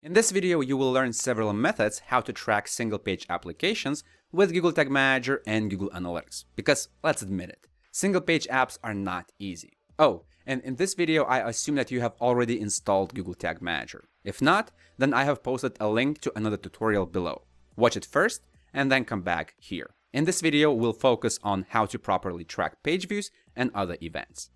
In this video, you will learn several methods how to track single-page applications with Google Tag Manager and Google Analytics. Because, let's admit it, single-page apps are not easy. Oh, and in this video, I assume that you have already installed Google Tag Manager. If not, then I have posted a link to another tutorial below. Watch it first, and then come back here. In this video, we'll focus on how to properly track page views and other events.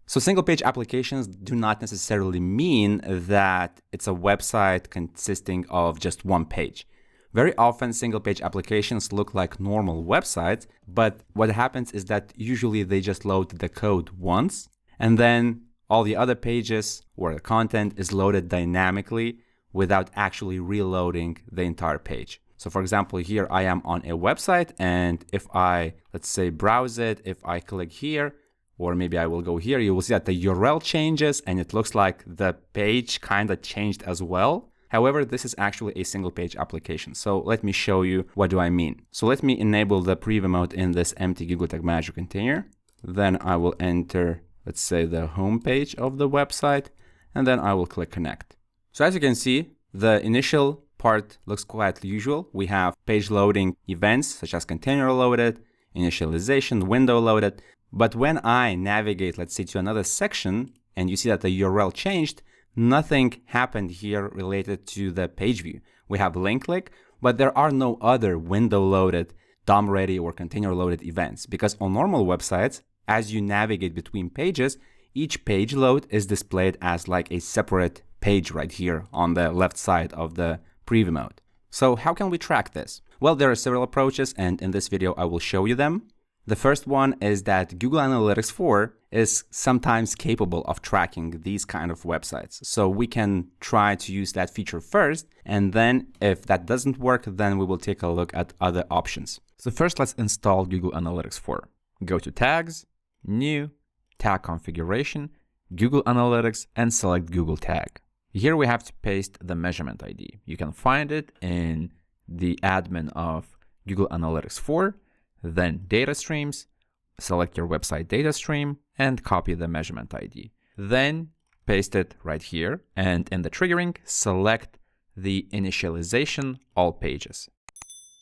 So single-page applications do not necessarily mean that it's a website consisting of just one page. Very often, single-page applications look like normal websites, but what happens is that usually they just load the code once, and then all the other pages or the content is loaded dynamically without actually reloading the entire page. So for example, here I am on a website, and if I, let's say, browse it, if I click here, or maybe I will go here, you will see that the URL changes and it looks like the page kind of changed as well. However, this is actually a single page application. So let me show you what do I mean. So let me enable the preview mode in this empty Google Tag Manager container. Then I will enter, let's say, the home page of the website, and then I will click connect. So as you can see, the initial part looks quite usual. We have page loading events such as container loaded, initialization, window loaded. But when I navigate, let's say, to another section, and you see that the URL changed, nothing happened here related to the page view. We have link click, but there are no other window loaded, DOM ready, or container loaded events. Because on normal websites, as you navigate between pages, each page load is displayed as like a separate page right here on the left side of the preview mode. So how can we track this? Well, there are several approaches, and in this video, I will show you them. The first one is that Google Analytics 4 is sometimes capable of tracking these kind of websites. So we can try to use that feature first, and then if that doesn't work, then we will take a look at other options. So first, let's install Google Analytics 4. Go to Tags, New, Tag Configuration, Google Analytics, and select Google Tag. Here we have to paste the measurement ID. You can find it in the admin of Google Analytics 4. Then data streams, select your website data stream and copy the measurement ID. Then paste it right here, and in the triggering, select the initialization all pages.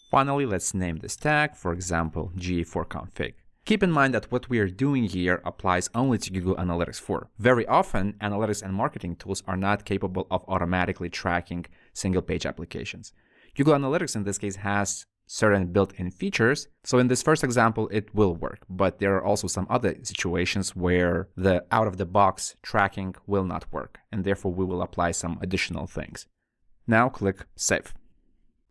Finally, let's name this tag, for example, GA4 config. Keep in mind that what we are doing here applies only to Google Analytics 4. Very often, analytics and marketing tools are not capable of automatically tracking single-page applications. Google Analytics in this case has certain built-in features. So in this first example, it will work, but there are also some other situations where the out-of-the-box tracking will not work, and therefore we will apply some additional things. Now click Save.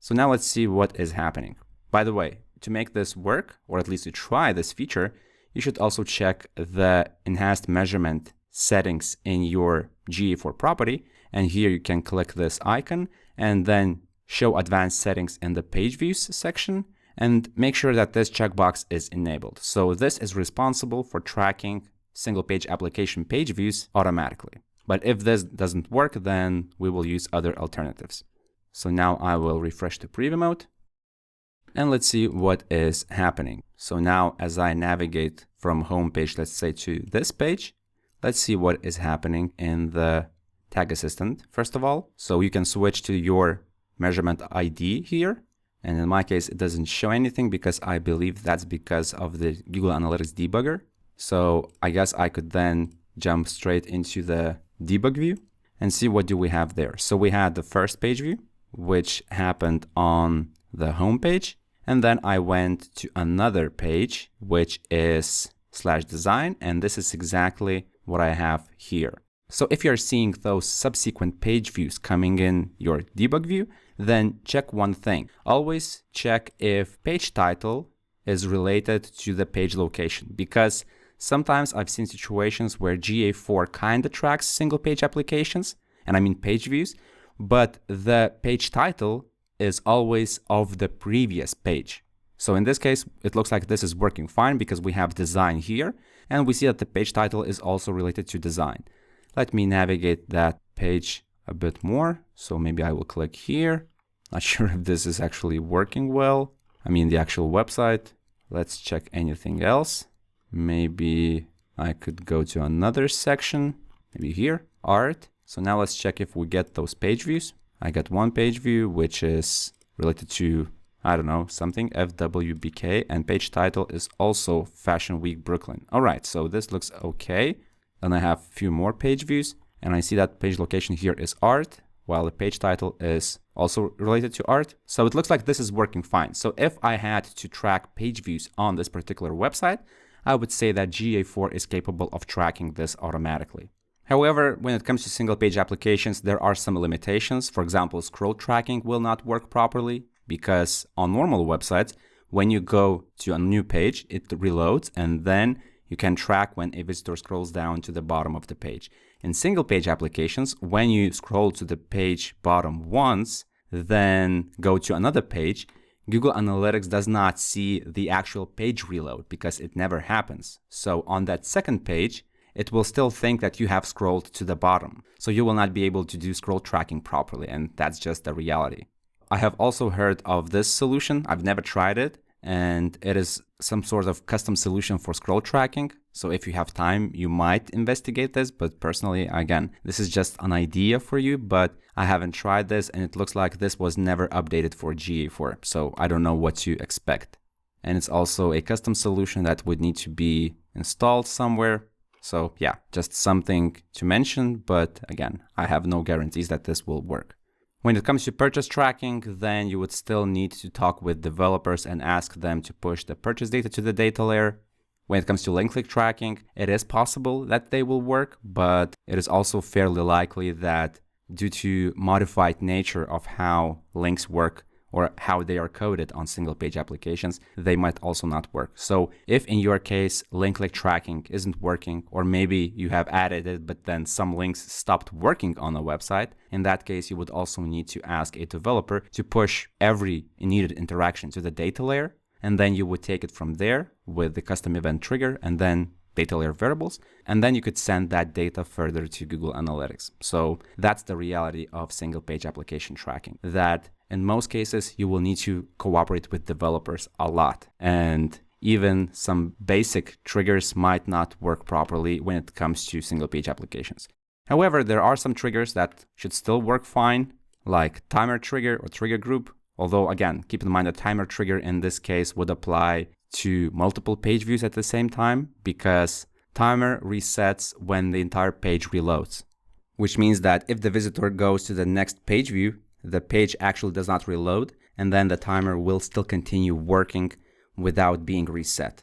So now let's see what is happening. By the way, to make this work, or at least to try this feature, you should also check the enhanced measurement settings in your GA4 property, and here you can click this icon and then show advanced settings in the page views section, and make sure that this checkbox is enabled. So this is responsible for tracking single page application page views automatically. But if this doesn't work, then we will use other alternatives. So now I will refresh the preview mode, and let's see what is happening. So now as I navigate from home page, let's say, to this page, let's see what is happening in the Tag Assistant, first of all. So you can switch to your measurement ID here, and in my case it doesn't show anything because I believe that's because of the Google Analytics debugger. So I guess I could then jump straight into the debug view and see what do we have there. So we had the first page view, which happened on the home page, and then I went to another page which is /design, and this is exactly what I have here. So if you're seeing those subsequent page views coming in your debug view, then check one thing. Always check if page title is related to the page location, because sometimes I've seen situations where GA4 kind of tracks single page applications, and I mean page views, but the page title is always of the previous page. So in this case, it looks like this is working fine because we have design here, and we see that the page title is also related to design. Let me navigate that page a bit more. So maybe I will click here. Not sure if this is actually working well. I mean, the actual website. Let's check anything else. Maybe I could go to another section, maybe here, art. So now let's check if we get those page views. I got one page view, which is related to, I don't know, something, FWBK, and page title is also Fashion Week Brooklyn. All right, so this looks okay. Then I have a few more page views, and I see that page location here is art, while the page title is also related to art. So it looks like this is working fine. So if I had to track page views on this particular website, I would say that GA4 is capable of tracking this automatically. However, when it comes to single page applications, there are some limitations. For example, scroll tracking will not work properly because on normal websites, when you go to a new page, it reloads and then you can track when a visitor scrolls down to the bottom of the page. In single page applications, when you scroll to the page bottom once, then go to another page, Google Analytics does not see the actual page reload because it never happens. So on that second page, it will still think that you have scrolled to the bottom. So you will not be able to do scroll tracking properly, and that's just the reality. I have also heard of this solution. I've never tried it, and it is some sort of custom solution for scroll tracking. So if you have time, you might investigate this, but personally, again, this is just an idea for you, but I haven't tried this, and it looks like this was never updated for GA4, so I don't know what to expect. And it's also a custom solution that would need to be installed somewhere. So yeah, just something to mention, but again, I have no guarantees that this will work. When it comes to purchase tracking, then you would still need to talk with developers and ask them to push the purchase data to the data layer. When it comes to link click tracking, it is possible that they will work, but it is also fairly likely that due to modified nature of how links work or how they are coded on single page applications, they might also not work. So if in your case, link click tracking isn't working, or maybe you have added it, but then some links stopped working on a website, in that case, you would also need to ask a developer to push every needed interaction to the data layer. And then you would take it from there with the custom event trigger and then data layer variables. And then you could send that data further to Google Analytics. So that's the reality of single page application tracking, that in most cases, you will need to cooperate with developers a lot. And even some basic triggers might not work properly when it comes to single page applications. However, there are some triggers that should still work fine, like timer trigger or trigger group. Although again, keep in mind that timer trigger in this case would apply to multiple page views at the same time because timer resets when the entire page reloads, which means that if the visitor goes to the next page view, the page actually does not reload, and then the timer will still continue working without being reset.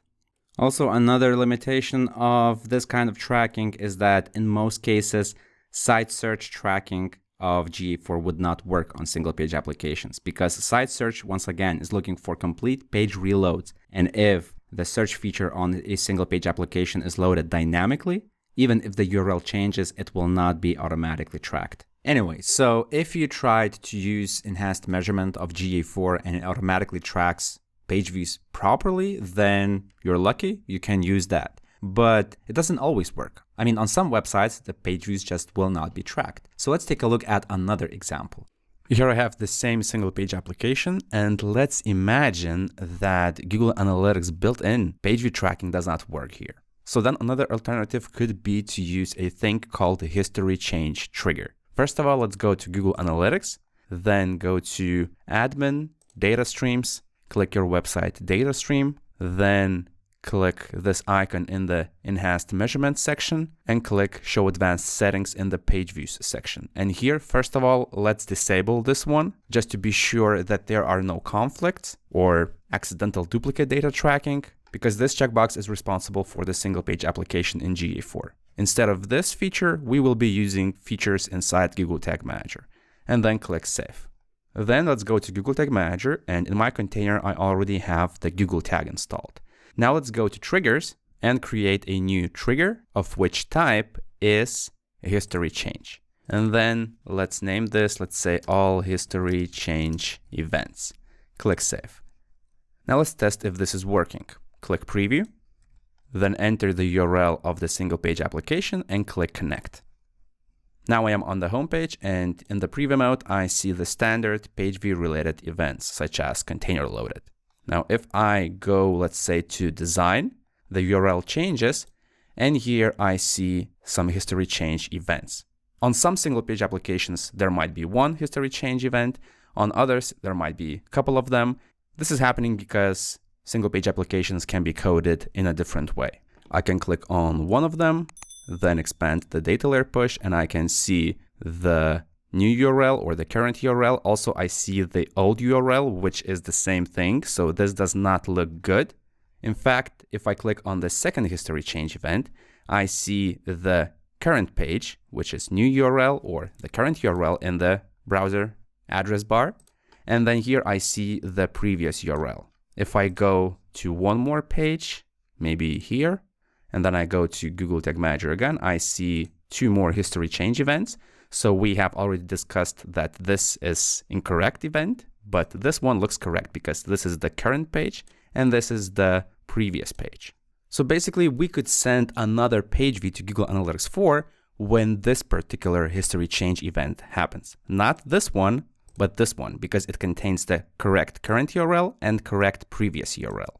Also, another limitation of this kind of tracking is that in most cases, site search tracking of GA4 would not work on single page applications because site search, once again, is looking for complete page reloads. And if the search feature on a single page application is loaded dynamically, even if the URL changes, it will not be automatically tracked. Anyway, so if you tried to use enhanced measurement of GA4 and it automatically tracks page views properly, then you're lucky, you can use that. But it doesn't always work. I mean, on some websites, the page views just will not be tracked. So let's take a look at another example. Here I have the same single page application, and let's imagine that Google Analytics built-in page view tracking does not work here. So then another alternative could be to use a thing called the history change trigger. First of all, let's go to Google Analytics, then go to Admin, Data Streams, click your website data stream, then click this icon in the Enhanced Measurement section and click Show Advanced Settings in the Page Views section. And here, first of all, let's disable this one just to be sure that there are no conflicts or accidental duplicate data tracking, because this checkbox is responsible for the single page application in GA4. Instead of this feature, we will be using features inside Google Tag Manager, and then click Save. Then let's go to Google Tag Manager, and in my container, I already have the Google tag installed. Now let's go to triggers and create a new trigger of which type is a history change. And then let's name this, let's say all history change events. Click Save. Now let's test if this is working. Click Preview, then enter the URL of the single page application and click Connect. Now I am on the home page, and in the preview mode, I see the standard page view related events such as container loaded. Now, if I go, let's say, to design, the URL changes, and here I see some history change events. On some single page applications, there might be one history change event. On others, there might be a couple of them. This is happening because single page applications can be coded in a different way. I can click on one of them, then expand the data layer push, and I can see the new URL or the current URL. Also, I see the old URL, which is the same thing. So this does not look good. In fact, if I click on the second history change event, I see the current page, which is new URL or the current URL in the browser address bar. And then here I see the previous URL. If I go to one more page, maybe here, and then I go to Google Tag Manager again, I see two more history change events. So we have already discussed that this is incorrect event, but this one looks correct because this is the current page and this is the previous page. So basically we could send another page view to Google Analytics 4 when this particular history change event happens. Not this one, but this one, because it contains the correct current URL and correct previous URL.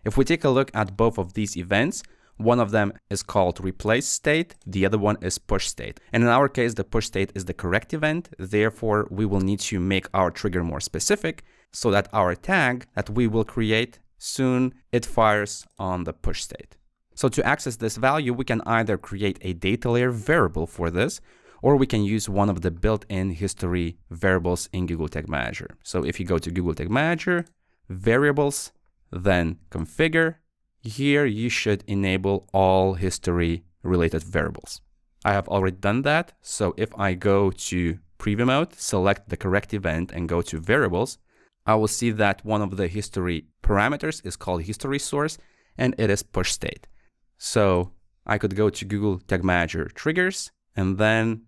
If we take a look at both of these events, one of them is called replace state, the other one is push state. And in our case, the push state is the correct event. Therefore, we will need to make our trigger more specific so that our tag that we will create soon, it fires on the push state. So to access this value, we can either create a data layer variable for this, or we can use one of the built-in history variables in Google Tag Manager. So if you go to Google Tag Manager, variables, then configure, here you should enable all history related variables. I have already done that. So if I go to preview mode, select the correct event and go to variables, I will see that one of the history parameters is called history source and it is push state. So I could go to Google Tag Manager triggers and then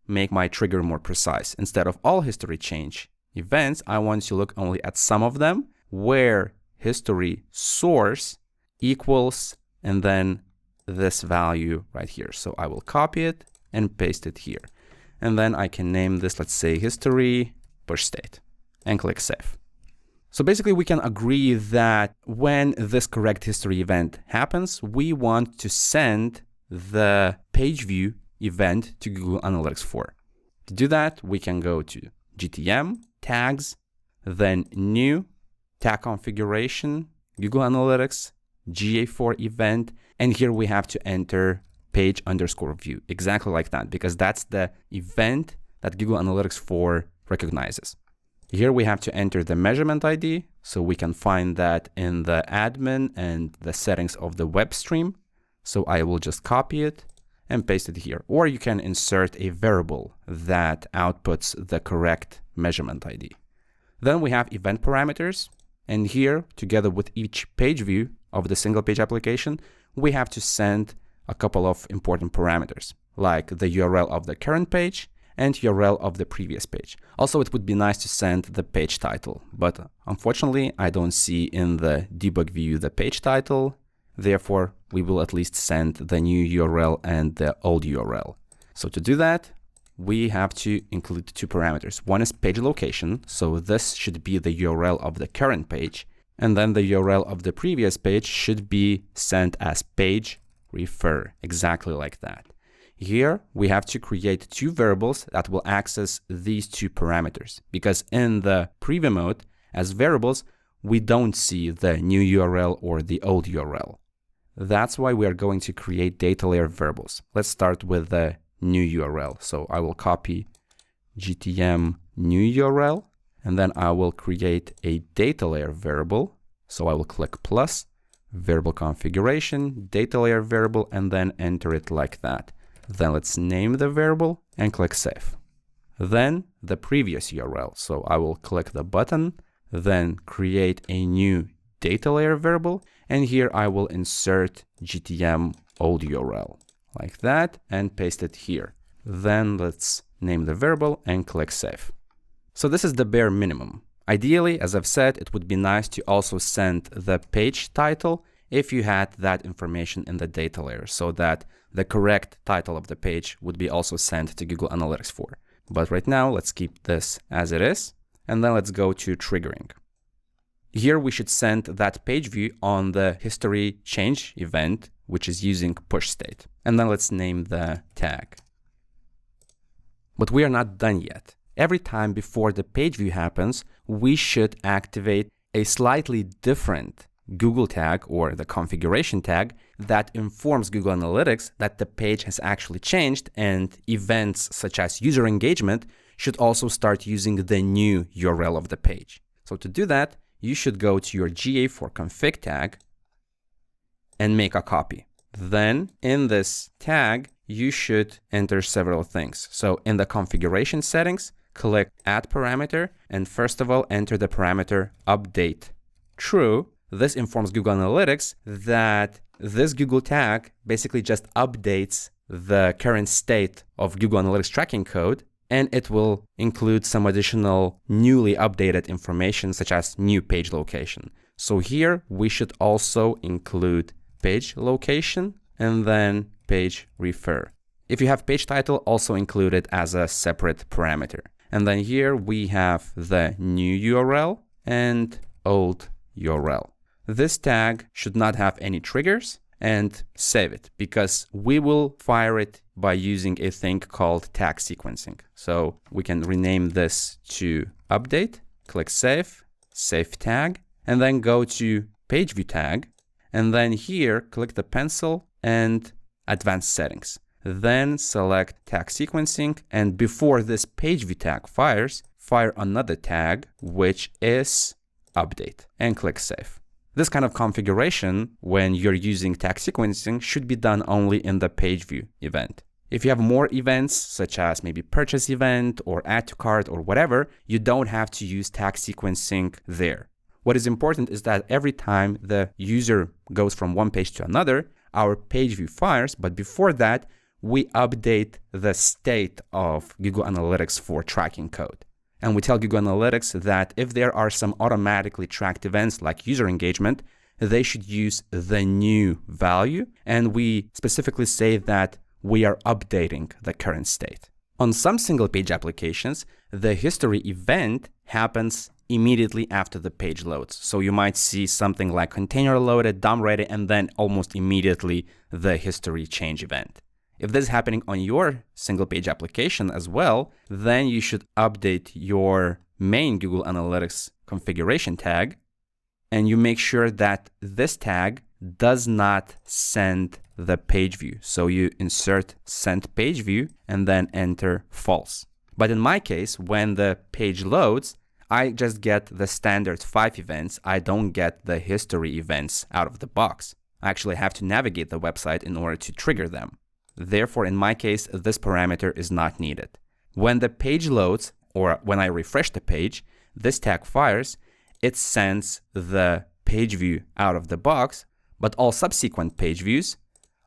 make my trigger more precise. Instead of all history change events, I want to look only at some of them where history source equals and then this value right here. So I will copy it and paste it here. And then I can name this, let's say history push state, and click save. So basically we can agree that when this correct history event happens, we want to send the page view event to Google Analytics 4. To do that, we can go to GTM, tags, then new, tag configuration, Google Analytics, GA4 event, and here we have to enter page_view, exactly like that, because that's the event that Google Analytics 4 recognizes. Here we have to enter the measurement ID, so we can find that in the admin and the settings of the web stream. So I will just copy it and paste it here. Or you can insert a variable that outputs the correct measurement ID. Then we have event parameters. And here, together with each page view of the single page application, we have to send a couple of important parameters, like the URL of the current page and URL of the previous page. Also, it would be nice to send the page title, but unfortunately, I don't see in the debug view the page title. Therefore, we will at least send the new URL and the old URL. So to do that, we have to include two parameters. One is page location, so this should be the URL of the current page, and then the URL of the previous page should be sent as page refer, exactly like that. Here we have to create two variables that will access these two parameters, because in the preview mode as variables, we don't see the new URL or the old URL. That's why we are going to create data layer variables. Let's start with the new URL. So I will copy GTM new URL, and then I will create a data layer variable. So I will click plus, variable configuration, data layer variable, and then enter it like that. Then let's name the variable and click save. Then the previous URL. So I will click the button, then create a new data layer variable, and here I will insert GTM old URL like that and paste it here. Then let's name the variable and click save. So this is the bare minimum. Ideally, as I've said, it would be nice to also send the page title if you had that information in the data layer, so that the correct title of the page would be also sent to Google Analytics 4. But right now, let's keep this as it is, and then let's go to triggering. Here we should send that page view on the history change event, which is using push state. And then let's name the tag. But we are not done yet. Every time before the page view happens, we should activate a slightly different Google tag or the configuration tag that informs Google Analytics that the page has actually changed, and events such as user engagement should also start using the new URL of the page. So to do that, you should go to your GA4 config tag and make a copy. Then in this tag, you should enter several things. So in the configuration settings, click add parameter, and first of all, enter the parameter update true. This informs Google Analytics that this Google tag basically just updates the current state of Google Analytics tracking code, and it will include some additional newly updated information such as new page location. So here we should also include page location and then page refer. If you have page title, also include it as a separate parameter. And then here we have the new URL and old URL. This tag should not have any triggers, and save it because we will fire it by using a thing called tag sequencing. So we can rename this to update, click save, save tag, and then go to page view tag. And then here, click the pencil and advanced settings. Then select tag sequencing. And before this page view tag fires, fire another tag, which is update, and click save. This kind of configuration, when you're using tag sequencing, should be done only in the page view event. If you have more events, such as maybe purchase event or add to cart or whatever, you don't have to use tag sequencing there. What is important is that every time the user goes from one page to another, our page view fires, but before that, we update the state of Google Analytics for tracking code. And we tell Google Analytics that if there are some automatically tracked events like user engagement, they should use the new value. And we specifically say that we are updating the current state. On some single page applications, the history event happens immediately after the page loads. So you might see something like container loaded, DOM ready, and then almost immediately the history change event. If this is happening on your single page application as well, then you should update your main Google Analytics configuration tag, and you make sure that this tag does not send the page view. So you insert send page view and then enter false. But in my case, when the page loads, I just get the standard 5 events. I don't get the history events out of the box. I actually have to navigate the website in order to trigger them. Therefore, in my case, this parameter is not needed. When the page loads, or when I refresh the page, this tag fires, it sends the page view out of the box, but all subsequent page views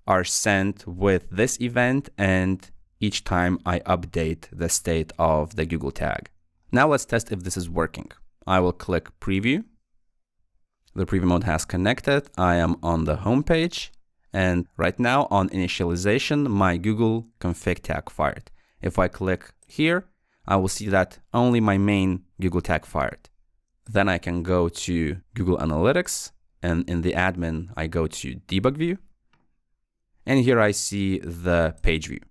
are sent with this event and each time I update the state of the Google tag. Now let's test if this is working. I will click preview. The preview mode has connected. I am on the home page. And right now on initialization, my Google config tag fired. If I click here, I will see that only my main Google tag fired. Then I can go to Google Analytics, and in the admin, I go to debug view. And here I see the page view.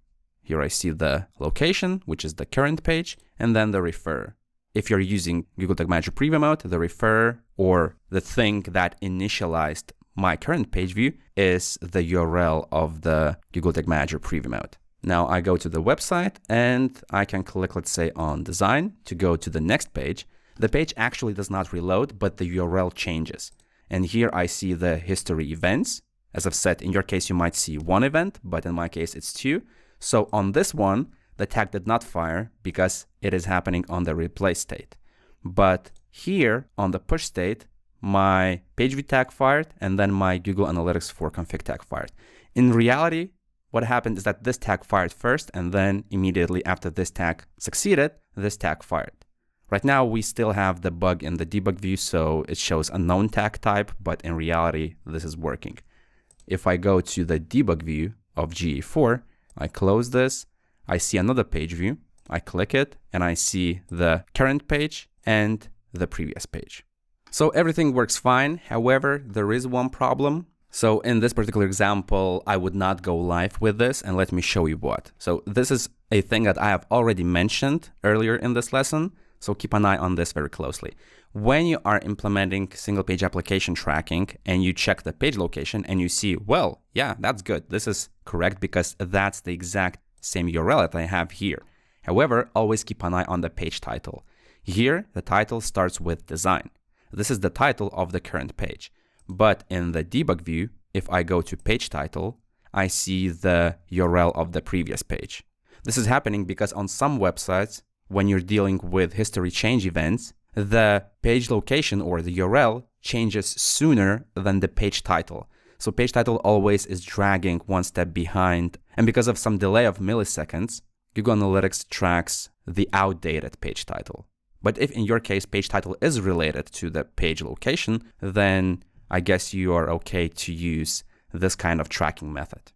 Here I see the location, which is the current page, and then the refer. If you're using Google Tag Manager preview mode, the refer or the thing that initialized my current page view is the URL of the Google Tag Manager preview mode. Now I go to the website and I can click, let's say, on design to go to the next page. The page actually does not reload, but the URL changes. And here I see the history events. As I've said, in your case, you might see one event, but in my case, it's 2. So on this one, the tag did not fire because it is happening on the replace state. But here on the push state, my page view tag fired and then my Google Analytics for config tag fired. In reality, what happened is that this tag fired first and then immediately after this tag succeeded, this tag fired. Right now, we still have the bug in the debug view, so it shows unknown tag type, but in reality, this is working. If I go to the debug view of GA4, I close this, I see another page view, I click it, and I see the current page and the previous page. So everything works fine. However, there is one problem. So in this particular example, I would not go live with this, and let me show you what. So this is a thing that I have already mentioned earlier in this lesson, so keep an eye on this very closely. When you are implementing single page application tracking and you check the page location and you see, well, yeah, that's good. This is correct because that's the exact same URL that I have here. However, always keep an eye on the page title. Here, the title starts with design. This is the title of the current page. But in the debug view, if I go to page title, I see the URL of the previous page. This is happening because on some websites, when you're dealing with history change events, the page location or the URL changes sooner than the page title. So page title always is dragging one step behind. And because of some delay of milliseconds, Google Analytics tracks the outdated page title. But if in your case, page title is related to the page location, then I guess you are okay to use this kind of tracking method.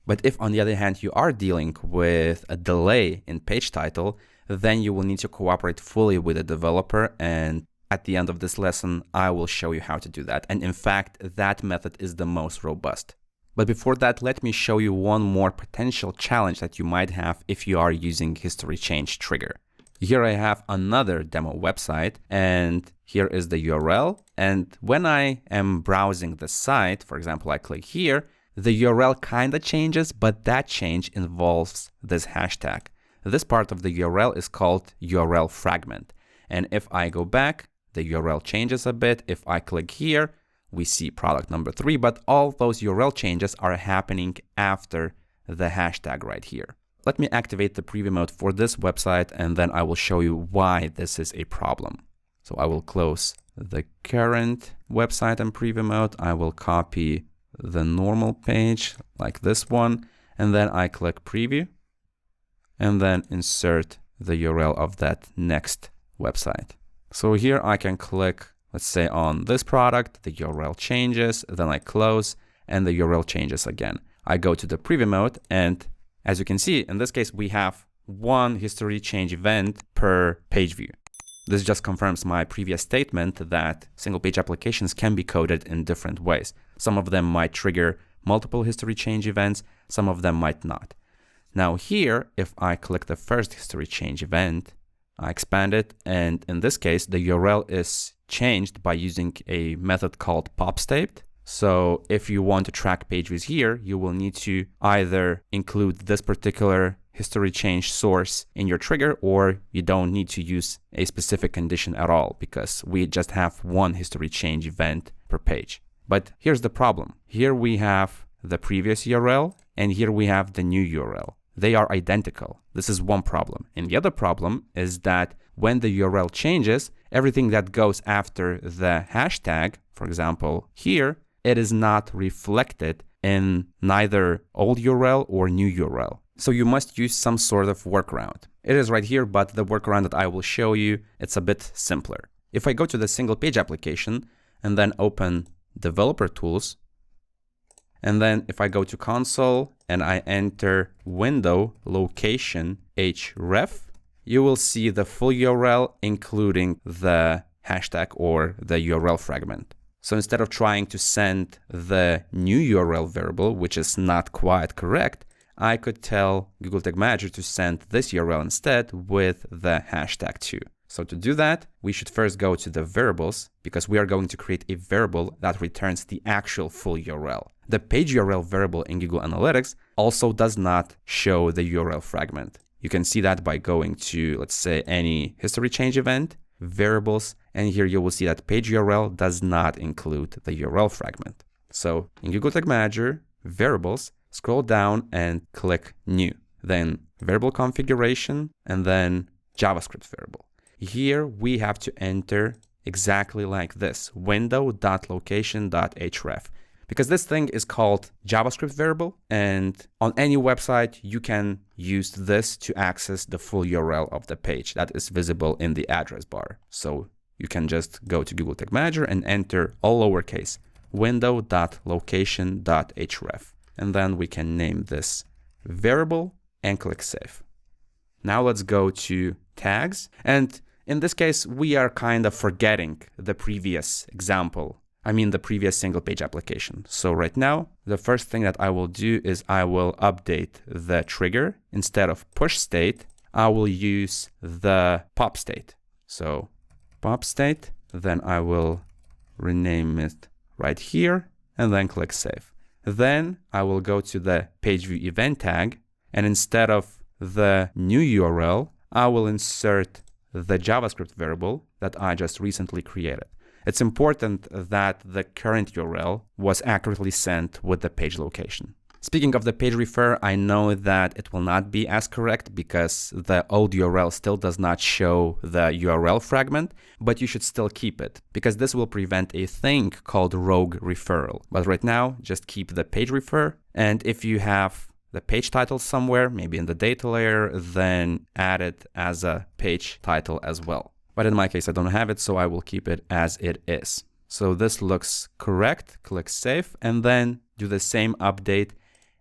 But if on the other hand, you are dealing with a delay in page title, then you will need to cooperate fully with the developer. And at the end of this lesson, I will show you how to do that. And in fact, that method is the most robust. But before that, let me show you one more potential challenge that you might have if you are using history change trigger. Here I have another demo website, and here is the URL. And when I am browsing the site, for example, I click here, the URL kind of changes, but that change involves this hashtag. This part of the URL is called URL fragment. And if I go back, the URL changes a bit. If I click here, we see product number 3, but all those URL changes are happening after the hashtag right here. Let me activate the preview mode for this website, and then I will show you why this is a problem. So I will close the current website in preview mode. I will copy the normal page like this one, and then I click preview, and then insert the URL of that next website. So here I can click, let's say on this product, the URL changes, then I close, and the URL changes again. I go to the preview mode, and as you can see, in this case, we have one history change event per page view. This just confirms my previous statement that single page applications can be coded in different ways. Some of them might trigger multiple history change events, some of them might not. Now here, if I click the first history change event, I expand it, and in this case, the URL is changed by using a method called popstate. So if you want to track page views here, you will need to either include this particular history change source in your trigger, or you don't need to use a specific condition at all because we just have one history change event per page. But here's the problem. Here we have the previous URL, and here we have the new URL. They are identical. This is one problem. And the other problem is that when the URL changes, everything that goes after the hashtag, for example, here, it is not reflected in neither old URL or new URL. So you must use some sort of workaround. It is right here, but the workaround that I will show you, it's a bit simpler. If I go to the single page application and then open developer tools, and then if I go to console and I enter window location href, you will see the full URL, including the hashtag or the URL fragment. So instead of trying to send the new URL variable, which is not quite correct, I could tell Google Tag Manager to send this URL instead with the hashtag too. So to do that, we should first go to the variables because we are going to create a variable that returns the actual full URL. The page URL variable in Google Analytics also does not show the URL fragment. You can see that by going to, let's say, any history change event, variables, and here you will see that page URL does not include the URL fragment. So in Google Tag Manager, variables, scroll down and click new, then variable configuration, and then JavaScript variable. Here we have to enter exactly like this, window.location.href, because this thing is called JavaScript variable, and on any website you can use this to access the full URL of the page that is visible in the address bar. So you can just go to Google Tag Manager and enter all lowercase window.location.href, and then we can name this variable and click save. Now let's go to tags, and in this case we are kind of forgetting the previous example I mean the previous single page application. So right now, the first thing that I will do is I will update the trigger. Instead of push state, I will use the pop state. So pop state, then I will rename it right here and then click save. Then I will go to the page view event tag, and instead of the new URL, I will insert the JavaScript variable that I just recently created. It's important that the current URL was accurately sent with the page location. Speaking of the page refer, I know that it will not be as correct because the old URL still does not show the URL fragment, but you should still keep it because this will prevent a thing called rogue referral. But right now, just keep the page refer. And if you have the page title somewhere, maybe in the data layer, then add it as a page title as well. But in my case, I don't have it, so I will keep it as it is. So this looks correct. Click save and then do the same update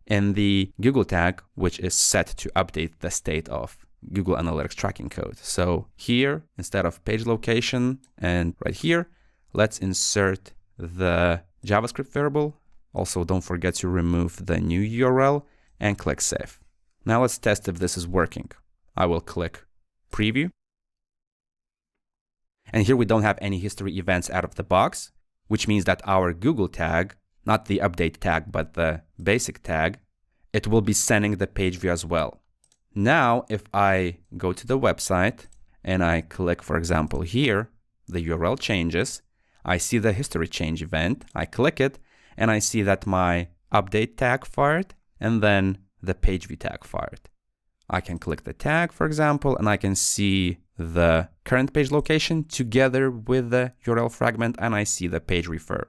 in the Google tag, which is set to update the state of Google Analytics tracking code. So here, instead of page location and right here, let's insert the JavaScript variable. Also, don't forget to remove the new URL and click save. Now let's test if this is working. I will click preview. And here we don't have any history events out of the box, which means that our Google tag, not the update tag, but the basic tag, it will be sending the page view as well. Now, if I go to the website and I click, for example, here, the URL changes, I see the history change event, I click it, and I see that my update tag fired, and then the page view tag fired. I can click the tag, for example, and I can see the current page location together with the URL fragment, and I see the page refer.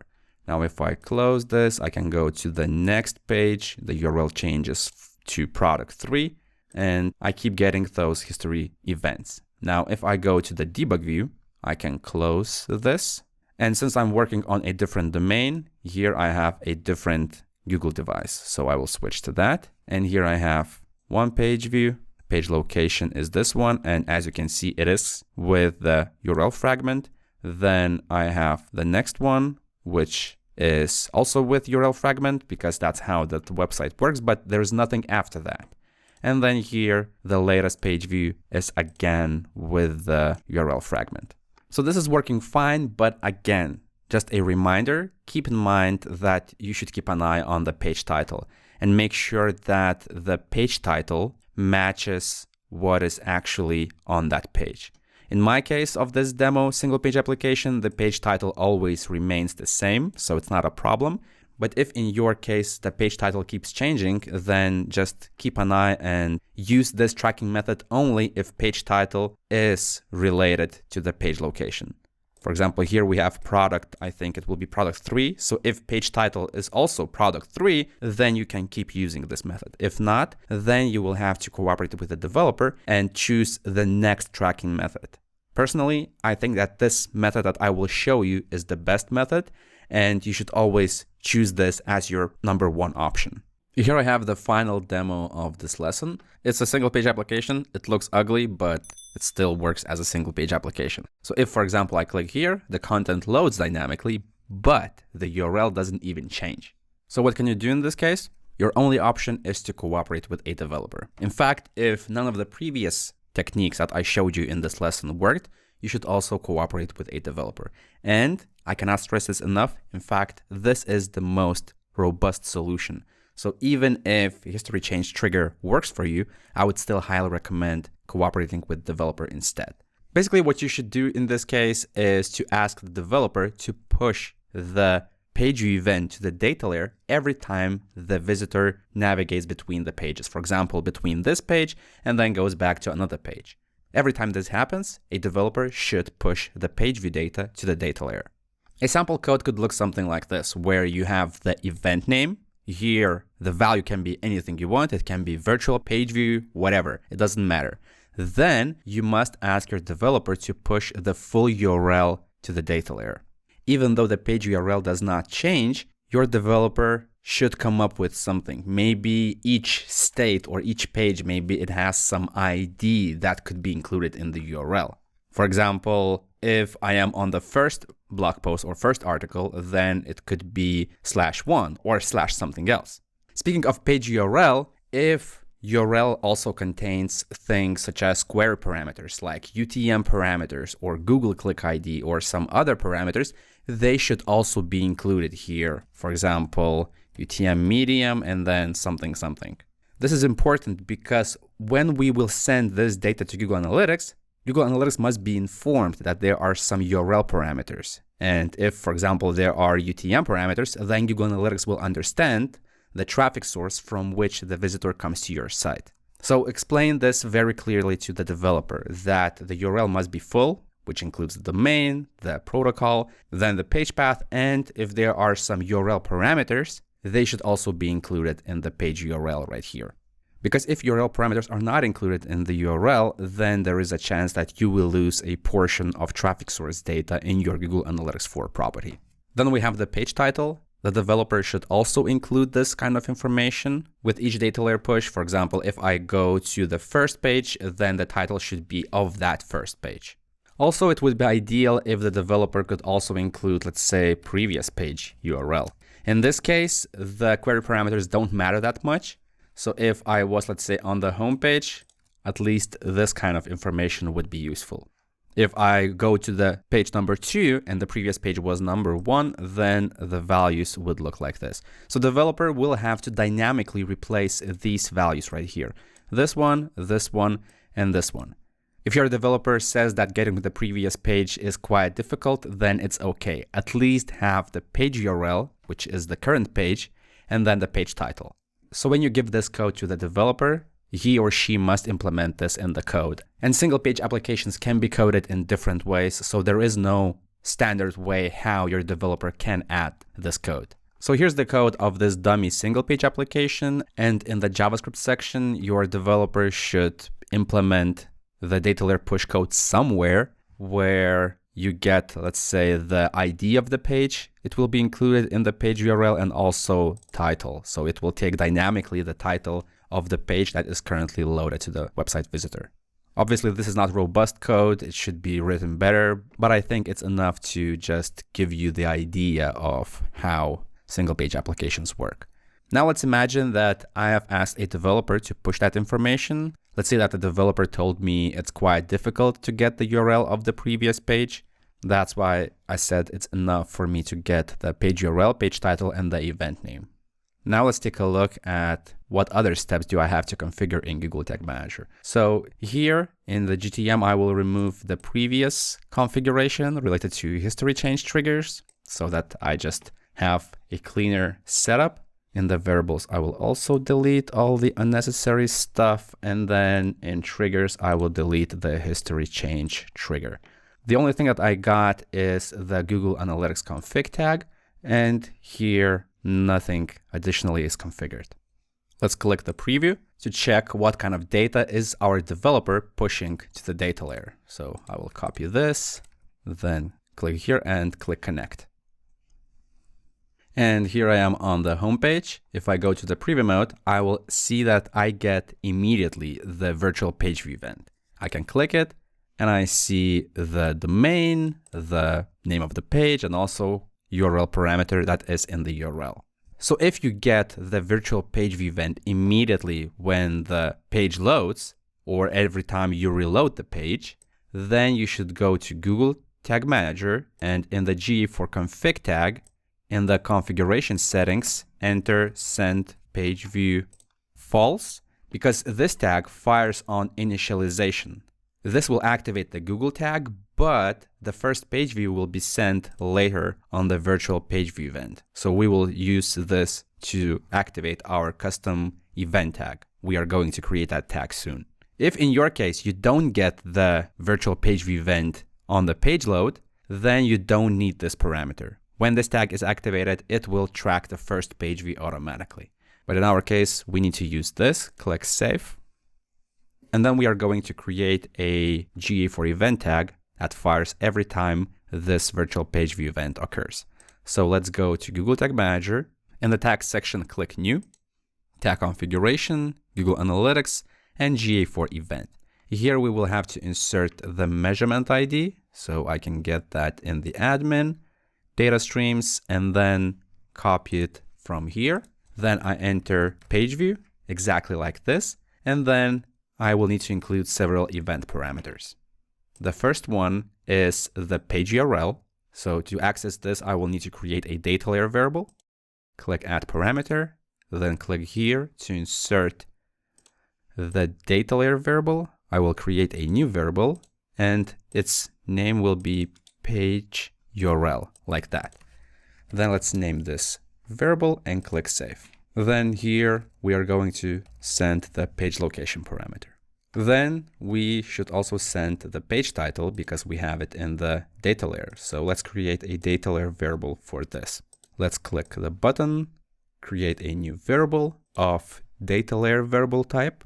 Now, if I close this, I can go to the next page. The URL changes to product 3, and I keep getting those history events. Now, if I go to the debug view, I can close this. And since I'm working on a different domain, here I have a different Google device. So I will switch to that. And here I have one page view. Page location is this one. And as you can see, it is with the URL fragment. Then I have the next one, which is also with URL fragment because that's how the website works, but there's nothing after that. And then here, the latest page view is again with the URL fragment. So this is working fine, but again, just a reminder, keep in mind that you should keep an eye on the page title and make sure that the page title matches what is actually on that page. In my case of this demo single page application, the page title always remains the same, so it's not a problem. But if in your case the page title keeps changing, then just keep an eye and use this tracking method only if page title is related to the page location. For example, here we have product, I think it will be product 3. So if page title is also product 3, then you can keep using this method. If not, then you will have to cooperate with the developer and choose the next tracking method. Personally, I think that this method that I will show you is the best method, and you should always choose this as your #1 option. Here I have the final demo of this lesson. It's a single page application. It looks ugly, but it still works as a single page application. So if, for example, I click here, the content loads dynamically, but the URL doesn't even change. So what can you do in this case? Your only option is to cooperate with a developer. In fact, if none of the previous techniques that I showed you in this lesson worked, you should also cooperate with a developer. And I cannot stress this enough. In fact, this is the most robust solution. So even if history change trigger works for you, I would still highly recommend cooperating with developer instead. Basically, what you should do in this case is to ask the developer to push the page view event to the data layer every time the visitor navigates between the pages. For example, between this page and then goes back to another page. Every time this happens, a developer should push the page view data to the data layer. A sample code could look something like this, where you have the event name. Here, the value can be anything you want. It can be virtual page view, whatever. It doesn't matter. Then you must ask your developer to push the full URL to the data layer. Even though the page URL does not change, your developer should come up with something. Maybe each state or each page, maybe it has some ID that could be included in the URL. For example, if I am on the first blog post or first article, then it could be /1 or /something else. Speaking of page URL, if URL also contains things such as query parameters like UTM parameters or Google Click ID or some other parameters, they should also be included here. For example, UTM medium and then something. This is important because when we will send this data to Google Analytics must be informed that there are some URL parameters. And if, for example, there are UTM parameters, then Google Analytics will understand the traffic source from which the visitor comes to your site. So explain this very clearly to the developer that the URL must be full, which includes the domain, the protocol, then the page path, and if there are some URL parameters, they should also be included in the page URL right here. Because if URL parameters are not included in the URL, then there is a chance that you will lose a portion of traffic source data in your Google Analytics 4 property. Then we have the page title. The developer should also include this kind of information with each data layer push. For example, if I go to the first page, then the title should be of that first page. Also, it would be ideal if the developer could also include, let's say, previous page URL. In this case, the query parameters don't matter that much. So if I was, let's say, on the home page, at least this kind of information would be useful. If I go to the page number 2 and the previous page was number 1, then the values would look like this. So developer will have to dynamically replace these values right here. This one, and this one. If your developer says that getting to the previous page is quite difficult, then it's okay. At least have the page URL, which is the current page, and then the page title. So when you give this code to the developer, he or she must implement this in the code. And single page applications can be coded in different ways, so there is no standard way how your developer can add this code. So here's the code of this dummy single page application, and in the JavaScript section, your developer should implement the data layer push code somewhere where you get, let's say, the ID of the page. It will be included in the page URL and also title. So it will take dynamically the title of the page that is currently loaded to the website visitor. Obviously, this is not robust code. It should be written better, but I think it's enough to just give you the idea of how single page applications work. Now let's imagine that I have asked a developer to push that information. Let's say that the developer told me it's quite difficult to get the URL of the previous page. That's why I said it's enough for me to get the page URL, page title, and the event name. Now let's take a look at what other steps do I have to configure in Google Tag Manager. So here in the GTM, I will remove the previous configuration related to history change triggers so that I just have a cleaner setup. In the variables, I will also delete all the unnecessary stuff. And then in triggers, I will delete the history change trigger. The only thing that I got is the Google Analytics config tag. And here, nothing additionally is configured. Let's click the preview to check what kind of data is our developer pushing to the data layer. So I will copy this, then click here and click connect. And here I am on the home page. If I go to the preview mode, I will see that I get immediately the virtual page view event. I can click it and I see the domain, the name of the page, and also URL parameter that is in the URL. So if you get the virtual page view event immediately when the page loads, or every time you reload the page, then you should go to Google Tag Manager and in the GA4 config tag, in the configuration settings, enter send page view false, because this tag fires on initialization. This will activate the Google tag, but the first page view will be sent later on the virtual page view event. So we will use this to activate our custom event tag. We are going to create that tag soon. If in your case you don't get the virtual page view event on the page load, then you don't need this parameter. When this tag is activated, it will track the first page view automatically. But in our case, we need to use this, click save. And then we are going to create a GA4 event tag that fires every time this virtual page view event occurs. So let's go to Google Tag Manager. In the tag section, click new, tag configuration, Google Analytics, and GA4 event. Here we will have to insert the measurement ID. So I can get that in the admin, data streams, and then copy it from here. Then I enter page view exactly like this. And then I will need to include several event parameters. The first one is the page URL. So to access this, I will need to create a data layer variable. Click add parameter, then click here to insert the data layer variable. I will create a new variable and its name will be page URL like that. Then let's name this variable and click save. Then here we are going to send the page location parameter. Then we should also send the page title because we have it in the data layer. So let's create a data layer variable for this. Let's click the button, create a new variable of data layer variable type,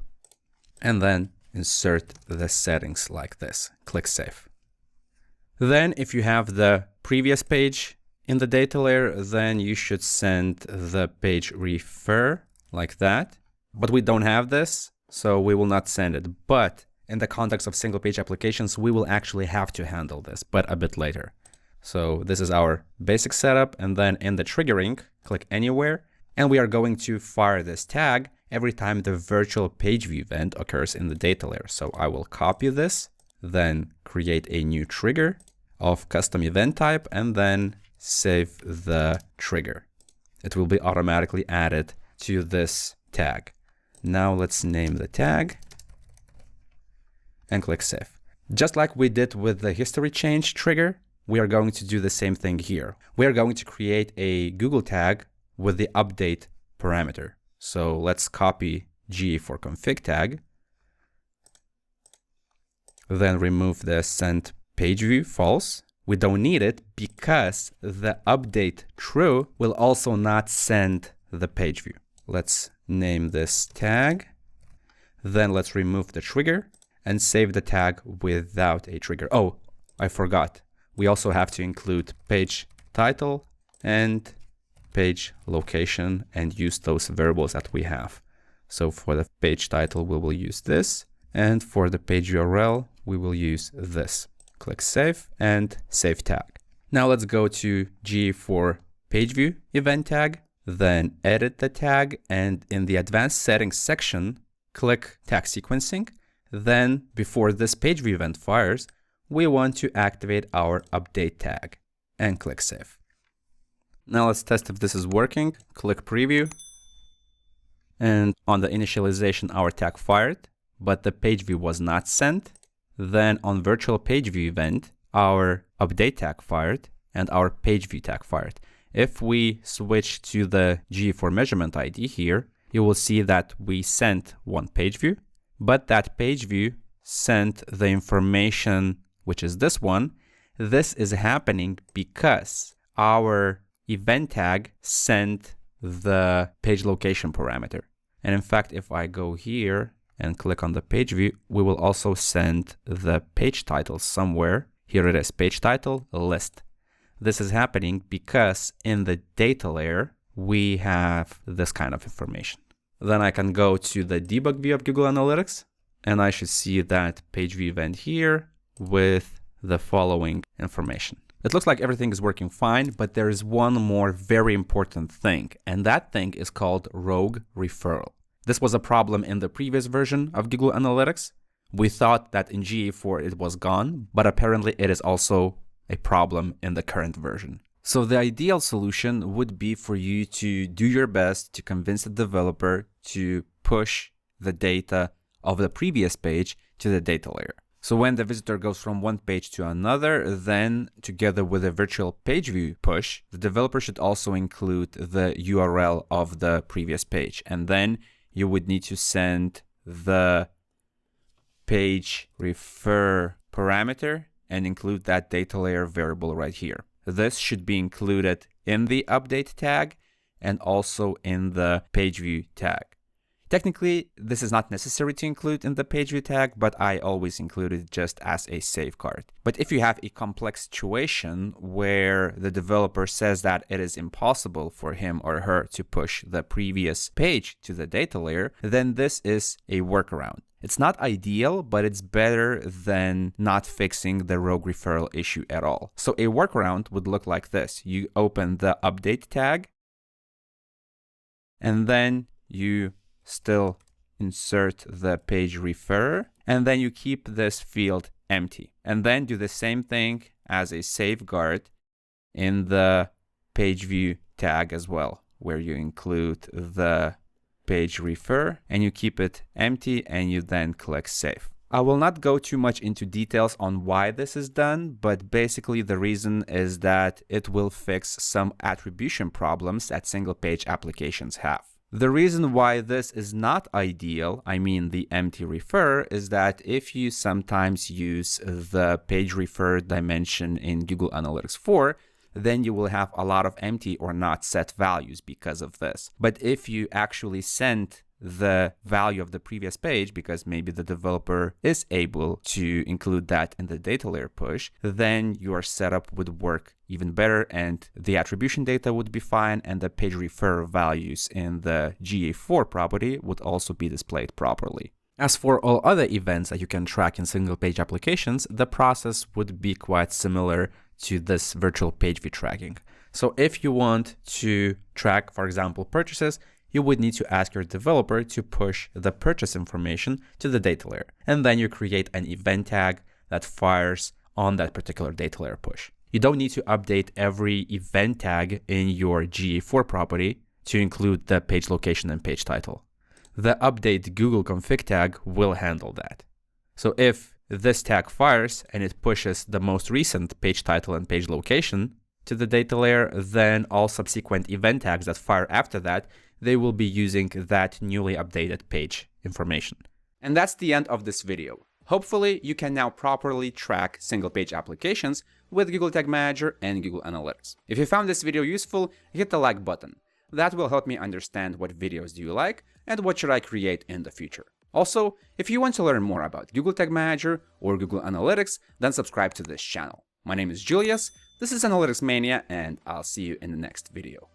and then insert the settings like this. Click save. Then if you have the previous page in the data layer, then you should send the page refer like that. But we don't have this, so we will not send it. But in the context of single page applications, we will actually have to handle this, but a bit later. So this is our basic setup. And then in the triggering, click anywhere. And we are going to fire this tag every time the virtual page view event occurs in the data layer. So I will copy this, then create a new trigger of custom event type, and then save the trigger. It will be automatically added to this tag. Now let's name the tag and click save. Just like we did with the history change trigger, we are going to do the same thing here. We are going to create a Google tag with the update parameter. So let's copy GA4 config tag, then remove the send page view false. We don't need it because the update true will also not send the page view. Let's name this tag. Then let's remove the trigger and save the tag without a trigger. Oh, I forgot. We also have to include page title and page location and use those variables that we have. So for the page title, we will use this. And for the page URL, we will use this. Click save and save tag. Now let's go to GA4 page view event tag, then edit the tag. And in the advanced settings section, click tag sequencing. Then before this page view event fires, we want to activate our update tag and click save. Now let's test if this is working. Click preview. And on the initialization, our tag fired, but the page view was not sent. Then on virtual page view event, our update tag fired and our page view tag fired. If we switch to the GA4 measurement ID here, you will see that we sent one page view, but that page view sent the information, which is this one. This is happening because our event tag sent the page location parameter. And in fact, if I go here and click on the page view, we will also send the page title somewhere. Here it is, page title list. This is happening because in the data layer, we have this kind of information. Then I can go to the debug view of Google Analytics, and I should see that page view event here with the following information. It looks like everything is working fine, but there is one more very important thing, and that thing is called rogue referral. This was a problem in the previous version of Google Analytics. We thought that in GA4 it was gone, but apparently it is also a problem in the current version. So the ideal solution would be for you to do your best to convince the developer to push the data of the previous page to the data layer. So when the visitor goes from one page to another, then together with a virtual page view push, the developer should also include the URL of the previous page. And then you would need to send the page refer parameter and include that data layer variable right here. This should be included in the update tag and also in the page view tag. Technically, this is not necessary to include in the page view tag, but I always include it just as a safeguard. But if you have a complex situation where the developer says that it is impossible for him or her to push the previous page to the data layer, then this is a workaround. It's not ideal, but it's better than not fixing the rogue referral issue at all. So a workaround would look like this. You open the update tag, and then you still insert the page referrer, and then you keep this field empty. And then do the same thing as a safeguard in the page view tag as well, where you include the page refer and you keep it empty and you then click save. I will not go too much into details on why this is done, but basically the reason is that it will fix some attribution problems that single page applications have. The reason why this is not ideal, I mean the empty refer, is that if you sometimes use the page refer dimension in Google Analytics 4, then you will have a lot of empty or not set values because of this. But if you actually send the value of the previous page, because maybe the developer is able to include that in the data layer push, then your setup would work even better and the attribution data would be fine and the page refer values in the GA4 property would also be displayed properly. As for all other events that you can track in single page applications, the process would be quite similar to this virtual page view tracking. So if you want to track, for example, purchases, you would need to ask your developer to push the purchase information to the data layer. And then you create an event tag that fires on that particular data layer push. You don't need to update every event tag in your GA4 property to include the page location and page title. The update Google config tag will handle that. So if this tag fires and it pushes the most recent page title and page location to the data layer, then all subsequent event tags that fire after that, they will be using that newly updated page information. And that's the end of this video. Hopefully, you can now properly track single page applications with Google Tag Manager and Google Analytics. If you found this video useful, hit the like button. That will help me understand what videos do you like and what should I create in the future. Also, if you want to learn more about Google Tag Manager or Google Analytics, then subscribe to this channel. My name is Julius, this is Analytics Mania, and I'll see you in the next video.